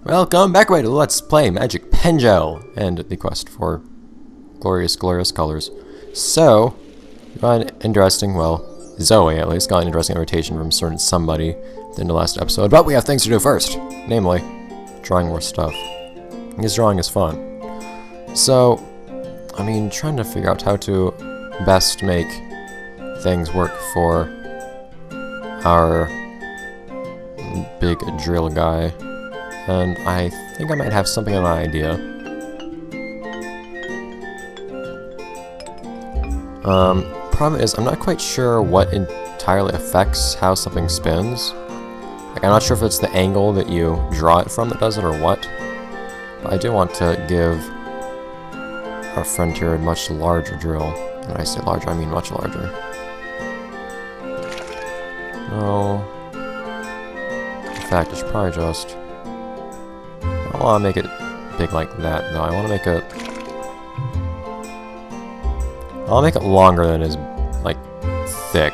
Welcome back to Let's Play Magic Pengel and the quest for glorious colors. So, got an interesting, well, Zoe at least, got an interesting invitation from certain somebody in the last episode, but we have things to do first, namely, drawing more stuff. Because drawing is fun. So, I mean, trying to figure out how to best make things work for our big drill guy. And I think I might have something of an idea. Problem is, I'm not quite sure what entirely affects how something spins. Like, I'm not sure if it's the angle that you draw it from that does it or what. But I do want to give our friend here a much larger drill. When I say larger, I mean much larger. No. In fact, it's probably just... I don't want to make it big like that, though. I want to make it... I'll make it longer than it is, like, thick.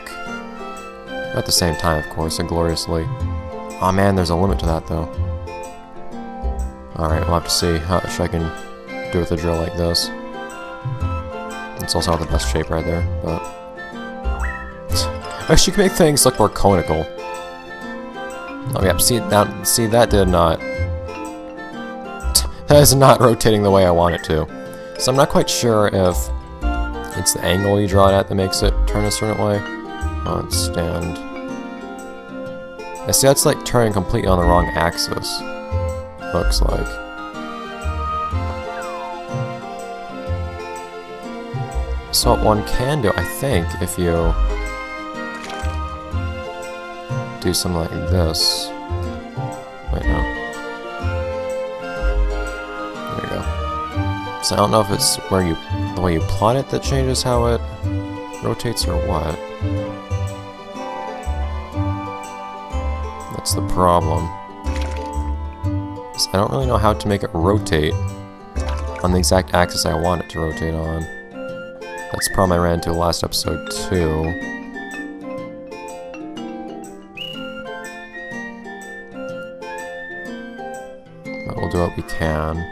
At the same time, of course, and gloriously. Oh man, there's a limit to that, though. Alright, we'll have to see how much I can do with a drill like this. It's also not the best shape right there, but... I wish you could make things look more conical. Oh yeah, see, that did not... That is not rotating the way I want it to. So I'm not quite sure if it's the angle you draw it at that makes it turn a certain way. Oh, it's stand. I see that's like turning completely on the wrong axis. Looks like. So what one can do, I think, if you do something like this. Wait, no. So I don't know if it's where the way you plot it that changes how it rotates or what. That's the problem. So I don't really know how to make it rotate on the exact axis I want it to rotate on. That's the problem I ran into last episode too. But we'll do what we can.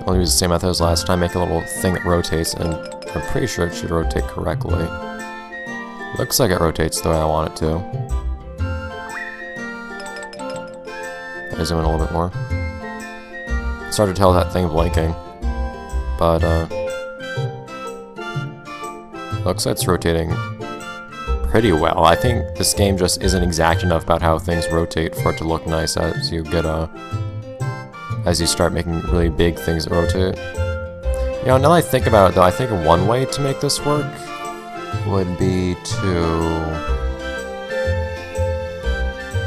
I'll use the same method as last time, make a little thing that rotates, and I'm pretty sure it should rotate correctly. Looks like it rotates the way I want it to. I zoom in a little bit more. It's hard to tell that thing blinking, but looks like it's rotating pretty well. I think this game just isn't exact enough about how things rotate for it to look nice as you get as you start making really big things that rotate. You know, now that I think about it though, I think one way to make this work would be to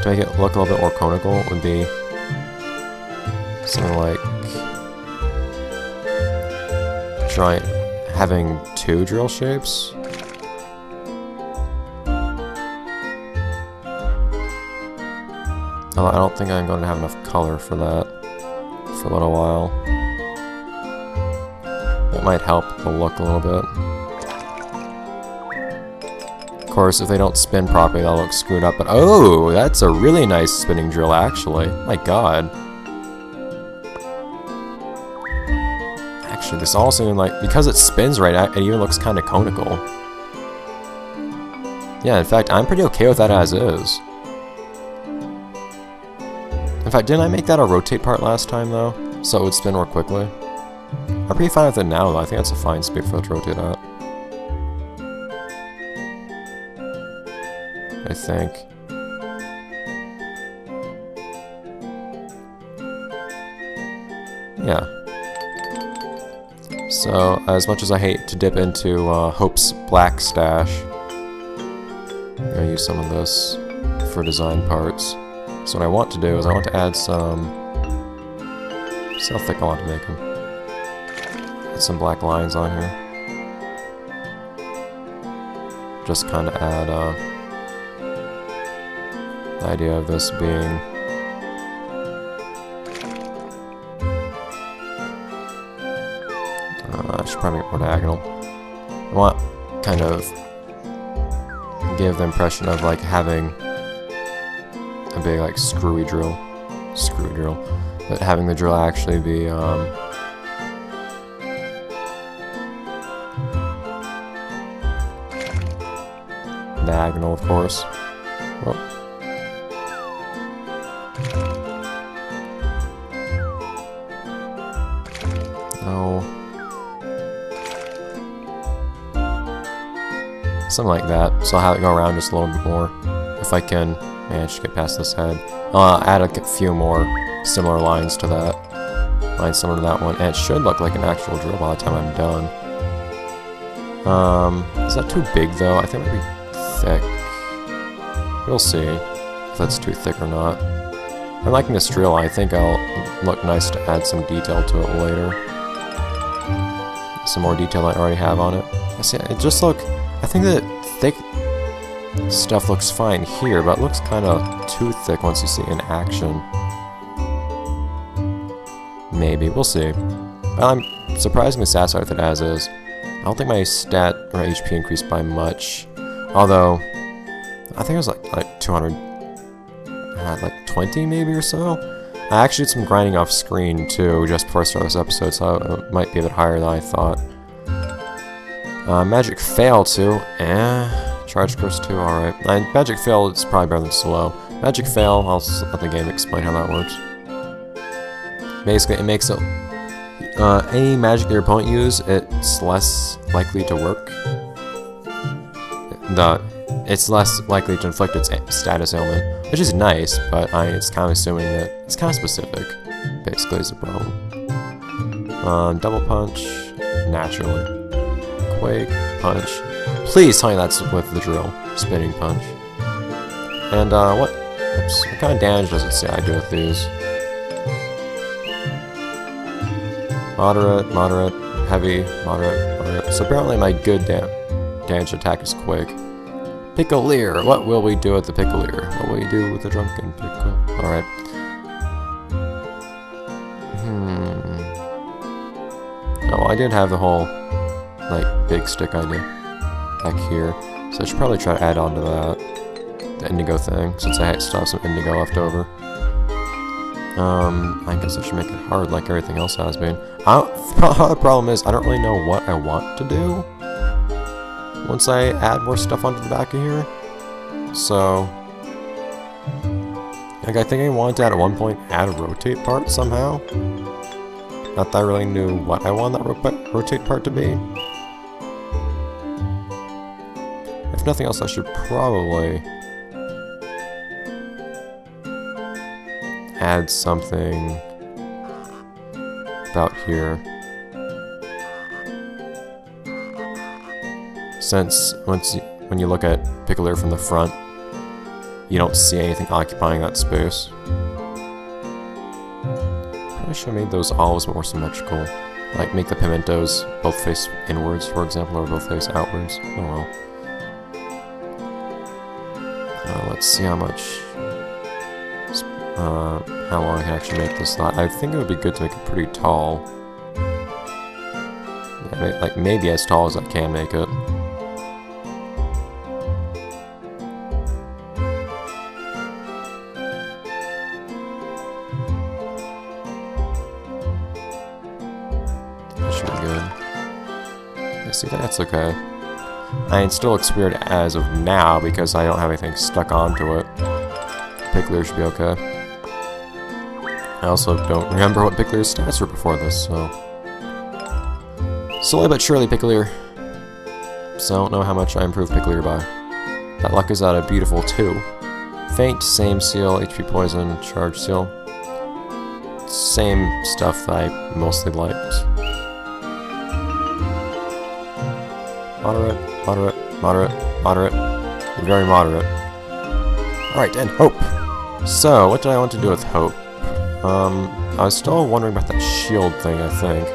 make it look a little bit more conical, would be something like having two drill shapes. I don't think I'm going to have enough color for that. For a little while. That might help the look a little bit. Of course, if they don't spin properly, they'll look screwed up, but oh, that's a really nice spinning drill, actually. My god. Actually, this all seemed like, because it spins right, it even looks kind of conical. Yeah, in fact, I'm pretty okay with that as is. In fact, didn't I make that a rotate part last time, though? So it would spin more quickly? I'm pretty fine with it now, though. I think that's a fine speed for it to rotate at. I think. Yeah. So, as much as I hate to dip into Hope's black stash, I'm gonna use some of this for design parts. So what I want to do is I want to add some... See how thick I want to make them. Add some black lines on here. Just kind of add the idea of this being... I should probably make it more diagonal. I want kind of give the impression of like having a big, like, screwy drill. screw drill. But having the drill actually be diagonal, of course. Well, no. Something like that. So I'll have it go around just a little bit more. If I can manage to get past this head. I'll add a few more similar lines to that. Lines similar to that one. And it should look like an actual drill by the time I'm done. Is that too big though? I think it might be thick. We'll see if that's too thick or not. I'm liking this drill. I think I'll look nice to add some detail to it later. Some more detail I already have on it. I see, it just look. I think that thick stuff looks fine here, but it looks kind of too thick once you see it in action. Maybe, we'll see. Well, I'm surprisingly satisfied with it as is. I don't think my stat or my HP increased by much. Although, I think it was like 200, like 20 maybe or so. I actually did some grinding off screen too, just before I started this episode, so it might be a bit higher than I thought. Magic Fail too, Charge Curse too, alright. Magic Fail is probably better than Slow. Magic Fail, I'll let the game explain how that works. Basically, it makes it, any magic your opponent uses, it's less likely to work. It's less likely to inflict its status ailment, which is nice, but it's kind of assuming that it's kind of specific, basically, is the problem. Double Punch, naturally. Quake, Punch. Please tell me that's with the drill. Spinning Punch. And, what kind of damage does it say I do with these? Moderate, moderate, heavy, moderate, moderate. So apparently my good damage attack is quick. Pickleer. What will we do with the Pickleer? What will we do with the Drunken Pickle? Alright. Oh, well, I did have the whole, like, big stick idea back here. So I should probably try to add on to that. The indigo thing, since I still have some indigo left over. I guess I should make it hard like everything else has been. The problem is, I don't really know what I want to do once I add more stuff onto the back of here. So, like, I think I wanted to, at one point, add a rotate part somehow. Not that I really knew what I wanted that rotate part to be. If nothing else, I should probably add something about here. Since when you look at Pickleer from the front, you don't see anything occupying that space. Probably should have made those olives more symmetrical. Like make the pimentos both face inwards, for example, or both face outwards. Oh well. Let's see how much. How long I can actually make this lot. I think it would be good to make it pretty tall. Yeah, like maybe as tall as I can make it. That should be good. Yeah, see, that's okay. It still looks weird as of now because I don't have anything stuck onto it. Pickleer should be okay. I also don't remember what Pickleer's stats were before this, so... Slowly but surely, Pickleer. So I don't know how much I improved Pickleer by. That luck is at a beautiful 2. Faint, same seal, HP poison, charge seal. Same stuff that I mostly liked. Moderate, moderate, moderate, moderate. Very moderate. Alright, and Hope. So, what did I want to do with Hope? I was still wondering about that shield thing, I think.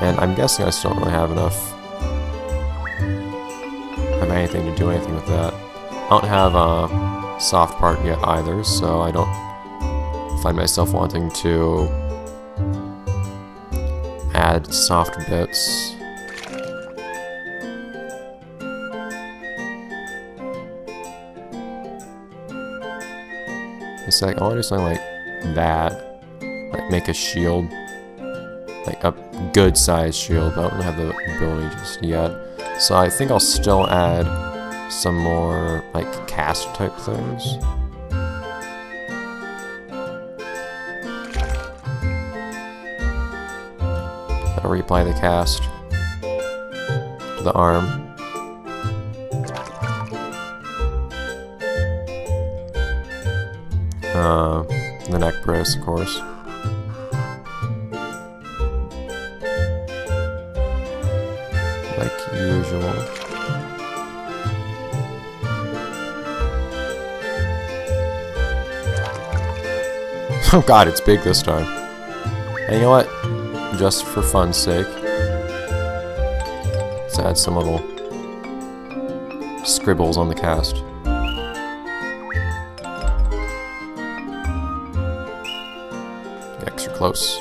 And I'm guessing I still don't really have enough of anything to do anything with that. I don't have a soft part yet either, so I don't find myself wanting to add soft bits. It's like, I want to do something like that. Like, make a shield. Like, a good sized shield, but I don't have the ability just yet. So I think I'll still add some more, like, cast type things. I'll reapply the cast to the arm. The neck brace, of course. Like usual. Oh god, it's big this time. And you know what? Just for fun's sake, let's add some little scribbles on the cast. Extra close.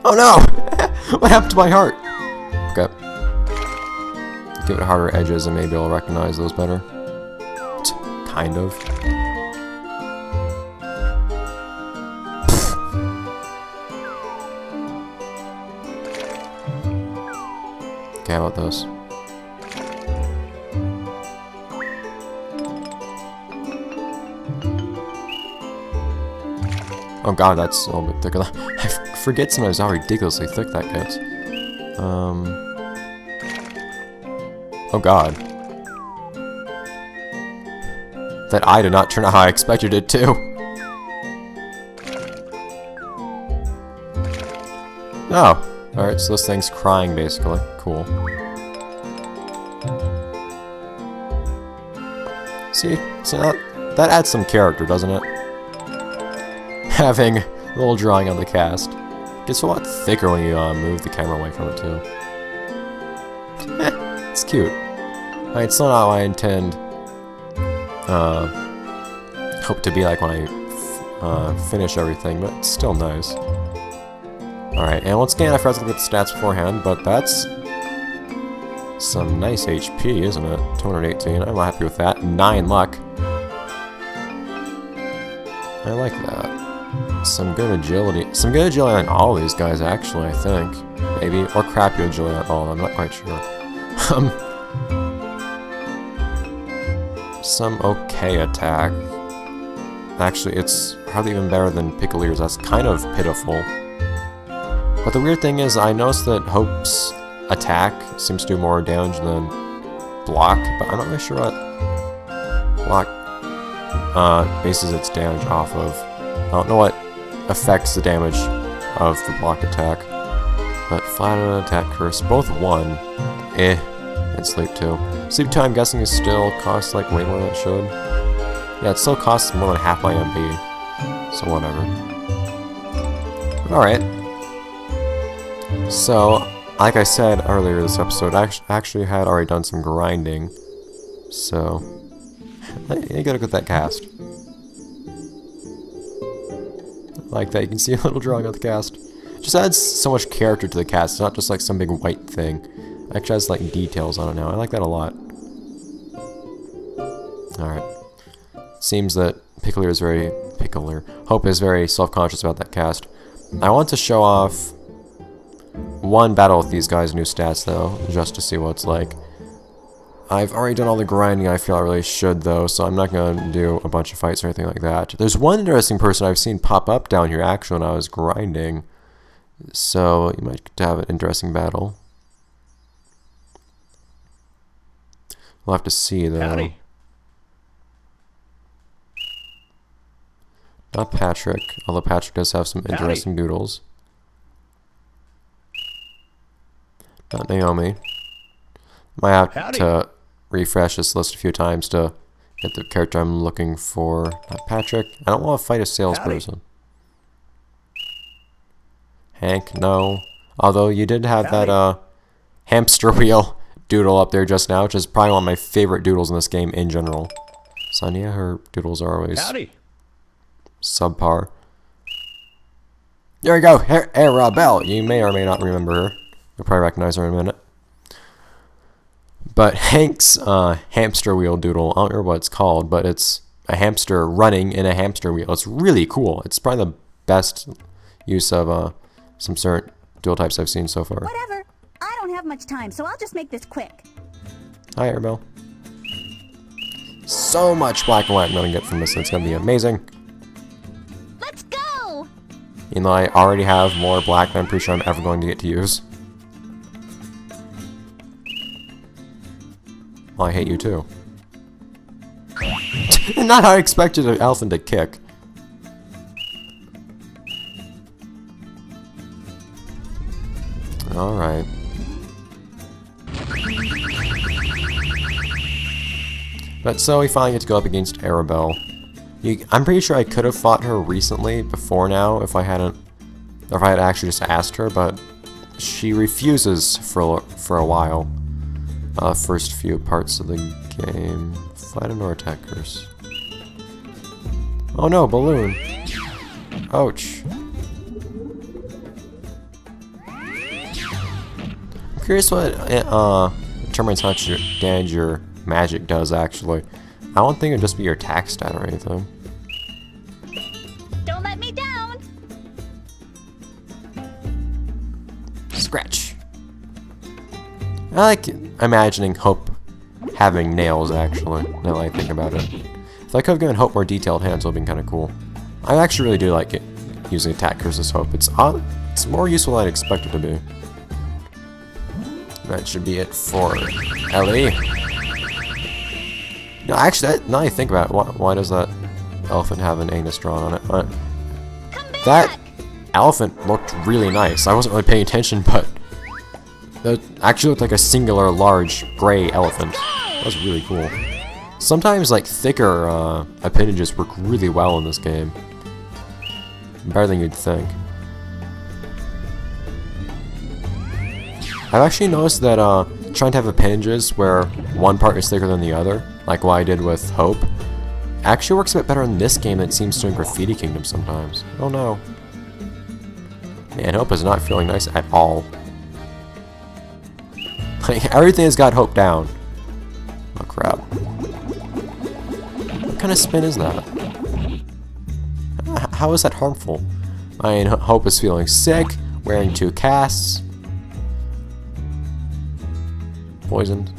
Oh no! What happened to my heart? Okay. Give it harder edges and maybe I'll recognize those better. Kind of. Okay, how about this? Oh god, that's a little bit thicker. I forget sometimes how ridiculously thick that gets. Oh god. That eye did not turn out how I expected it to. Oh. Alright, so this thing's crying basically. Cool. See? So that adds some character, doesn't it? Having a little drawing on the cast. Gets a lot thicker when you move the camera away from it too. It's cute. I mean, it's still not what I intend. Hope to be like when I finish everything, but it's still nice. Alright, and once again, I forgot to look at the stats beforehand, but that's some nice HP, isn't it? 218. I'm happy with that. 9 luck. I like that. Some good agility. Some good agility on all of these guys, actually, I think. Maybe. Or crappy agility on all of them. I'm not quite sure. Some okay attack. Actually, it's hardly even better than Pickelier's. That's kind of pitiful. But the weird thing is, I noticed that Hope's attack seems to do more damage than block, but I'm not really sure what block bases its damage off of. I don't know what affects the damage of the block attack. But flat and attack curse, both 1. And sleep too. Sleep 2, I'm guessing, is still costs like way more than it should. Yeah, it still costs more than half my MP. So whatever. Alright. So, like I said earlier this episode, I actually had already done some grinding. So, you gotta get that cast. Like that, you can see a little drawing of the cast. Just adds so much character to the cast. It's not just like some big white thing. It actually has like details on it now. I like that a lot. Alright. Seems that Hope is very self-conscious about that cast. I want to show off one battle with these guys' new stats though, just to see what it's like. I've already done all the grinding I feel I really should though, so I'm not going to do a bunch of fights or anything like that. There's one interesting person I've seen pop up down here actually when I was grinding, so you might have an interesting battle. We'll have to see though. Howdy. Not Patrick, although Patrick does have some interesting doodles. Not Naomi. Might have to refresh this list a few times to get the character I'm looking for. Not Patrick. I don't want to fight a salesperson. Hank, no. Although you did have that hamster wheel doodle up there just now, which is probably one of my favorite doodles in this game in general. Sonia, her doodles are always subpar. There we go. Arabelle. You may or may not remember her. You'll probably recognize her in a minute. But Hank's hamster wheel doodle, I don't remember what it's called, but it's a hamster running in a hamster wheel. It's really cool. It's probably the best use of some certain dual types I've seen so far. Whatever. I don't have much time, so I'll just make this quick. Hi, Airbell. So much black and white I'm going to get from this. It's going to be amazing. Let's go! Even though I already have more black than I'm pretty sure I'm ever going to get to use. Well, I hate you too. Not how I expected an elephant to kick. Alright. But so we finally get to go up against Arabelle. I'm pretty sure I could have fought her recently, before now, if I had actually just asked her, but she refuses for a while. First few parts of the game. Fight an attackers. Oh no, balloon. Ouch. I'm curious what determines how much damage your magic does actually. I don't think it'd just be your attack stat or anything. Don't let me down. Scratch. I like imagining Hope having nails, actually, now that I think about it. If I could have given Hope more detailed hands, it would have been kind of cool. I actually really do like it, using attack curses Hope. It's more useful than I expected to be. That should be it for Ellie. No, actually, now I think about it, why does that elephant have an anus drawn on it? That elephant looked really nice. I wasn't really paying attention, but that actually looked like a singular large gray elephant. That was really cool. Sometimes like thicker appendages work really well in this game. Better than you'd think. I've actually noticed that trying to have appendages where one part is thicker than the other, like what I did with Hope, actually works a bit better in this game than it seems to in Graffiti Kingdom sometimes. Oh no. Man, Hope is not feeling nice at all. Like, everything has got Hope down. Oh crap. What kind of spin is that? How is that harmful? I mean, Hope is feeling sick, wearing 2 casts. Poisoned.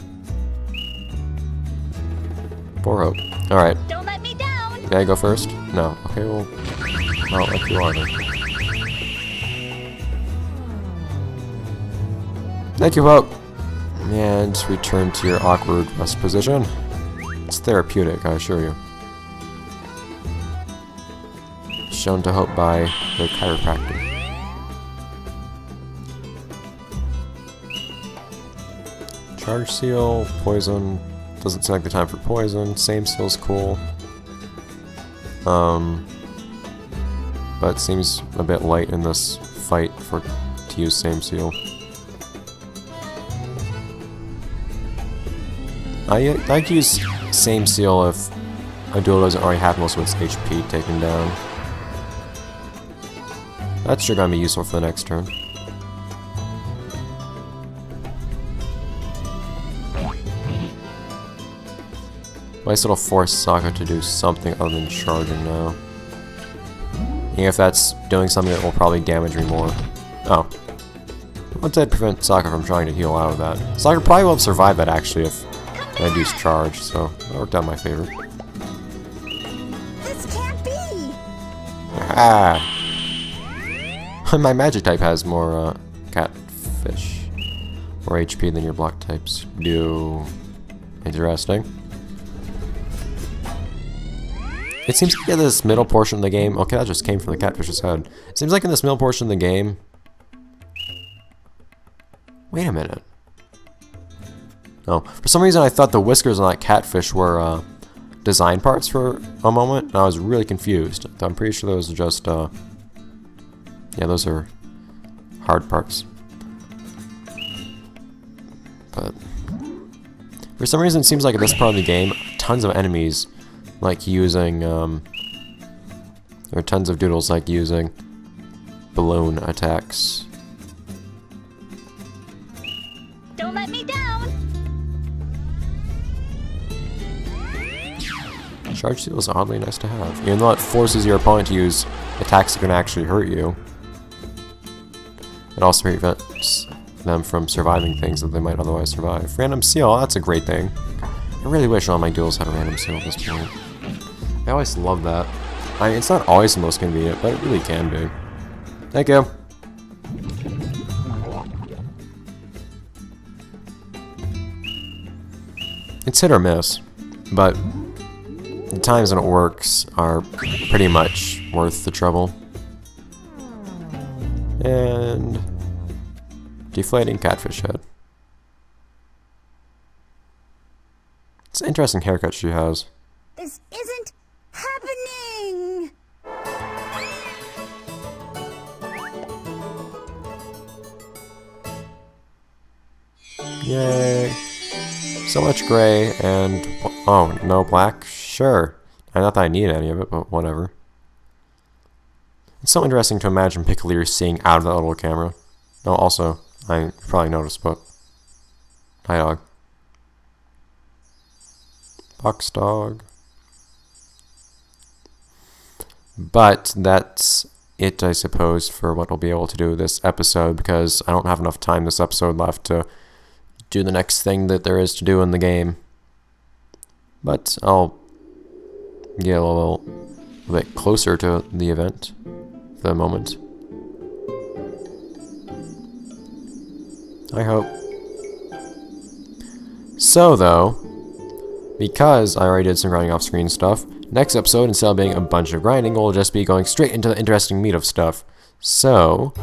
Poor Hope. Alright. Don't let me down. Can I go first? No. Okay, well, I don't like you are then. Thank you, Hope. And return to your awkward rest position. It's therapeutic, I assure you. Shown to Hope by the chiropractor. Charge seal, poison. Doesn't seem like the time for poison. Same seal's cool. But seems a bit light in this fight to use same seal. I like to use same seal if a duel doesn't already have most of its HP taken down. That's sure gonna be useful for the next turn. Nice little force Sokka to do something other than charging now. Even if that's doing something that will probably damage me more. Oh. Once I'd prevent Sokka from trying to heal out of that. Sokka probably will have survived that actually if I use charge, so that worked out in my favor. This can't be. Ah. My magic type has more catfish, more HP than your block types do. Interesting. It seems like in this middle portion of the game, okay, that just came from the catfish's head. It seems like in this middle portion of the game. Wait a minute. Oh, for some reason I thought the whiskers on that catfish were design parts for a moment, and I was really confused. I'm pretty sure those are just, yeah, those are hard parts. But for some reason it seems like at this part of the game, tons of enemies like using, there are tons of doodles like using balloon attacks. Don't let me down. Charge Seal is oddly nice to have, even though it forces your opponent to use attacks that can actually hurt you. It also prevents them from surviving things that they might otherwise survive. Random Seal, that's a great thing. I really wish all my duels had a Random Seal at this point. I always love that. I mean, it's not always the most convenient, but it really can be. Thank you. It's hit or miss, but the times when it works are pretty much worth the trouble. And deflating catfish head. It's an interesting haircut she has. This isn't happening! Yay. So much gray and... oh, no black? Sure. Not that I need any of it, but whatever. It's so interesting to imagine Piccolier seeing out of that little camera. Oh, also, I probably noticed, but... hi, dog. Box dog. But that's it, I suppose, for what we'll be able to do this episode, because I don't have enough time this episode left to do the next thing that there is to do in the game. But I'll get a little bit closer to the event for the moment. I hope. So though, because I already did some grinding off screen stuff, next episode, instead of being a bunch of grinding, we'll just be going straight into the interesting meat of stuff. So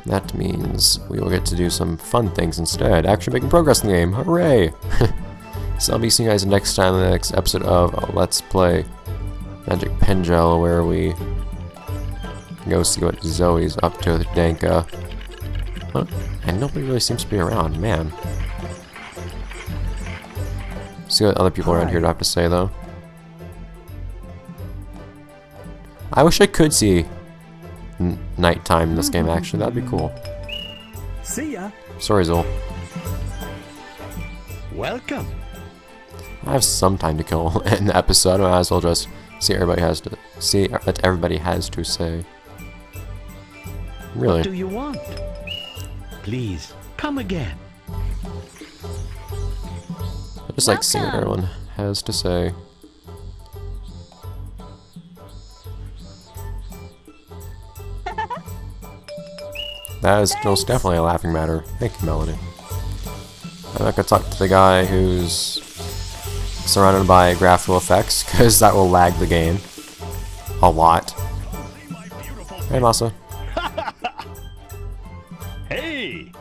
that means we will get to do some fun things instead. Actually making progress in the game. Hooray! So I'll be seeing you guys next time in the next episode of Let's Play Magic Pengel, where we go see what Zoe's up to with Danka. Huh? And nobody really seems to be around, man. See what other people around here have to say, though. I wish I could see nighttime in this game, actually. That'd be cool. See ya. Sorry, Zol. Welcome. I have some time to kill in the episode. I might as well just see what everybody has to say. Really? What do you want? Please, come again. I just like seeing what everyone has to say. That is most definitely a laughing matter. Thank you, Melody. I'm not gonna talk to the guy who's surrounded by graphical effects, because that will lag the game a lot. Hey, Masa. Hey!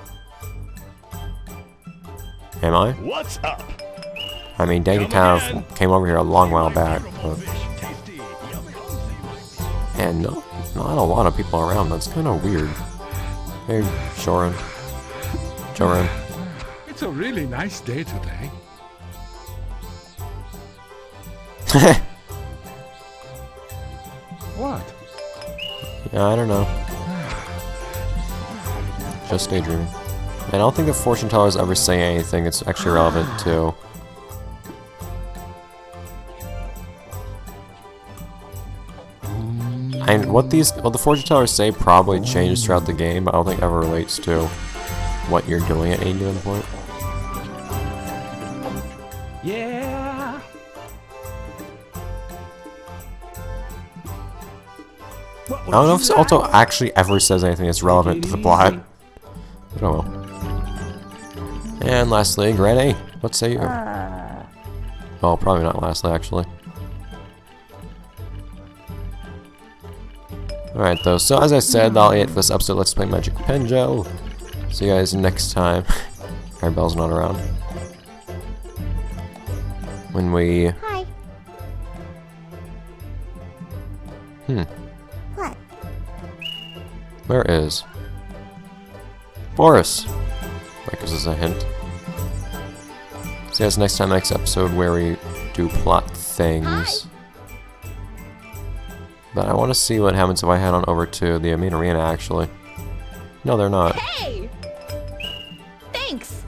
Am I? What's up? I mean, Danka kind of came over here a long while back, but... and not a lot of people around. That's kind of weird. Hey, Shorin. Jorin. It's a really nice day today. What? Yeah, I don't know. Just daydreaming. And I don't think the fortune tellers ever say anything that's actually relevant to... and what the fortune tellers say probably changes throughout the game, but I don't think it ever relates to what you're doing at any given point. Yeah. I don't know if Salto actually ever says anything that's relevant to the plot. I don't know. And lastly, Granny, what say you? Oh, probably not lastly, actually. Alright, though, so as I said, that'll be it for this episode. Let's play Magic Pengel. See you guys next time. Arbel's not around. When we... Hi. What? Where is... Boris! That gives us a hint. See you guys next time, next episode, where we do plot things. But I want to see what happens if I head on over to the main arena, actually. No, they're not. Hey! Thanks!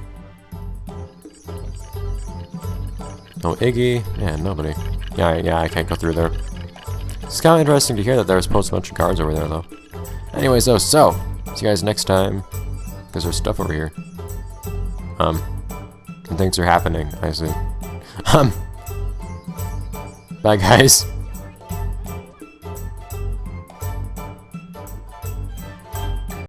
No Iggy. Yeah, nobody. Yeah, I can't go through there. It's kind of interesting to hear that there's supposed to be a bunch of guards over there, though. Anyways, though, so, see you guys next time. Because there's stuff over here. And things are happening, I see. Bye, guys.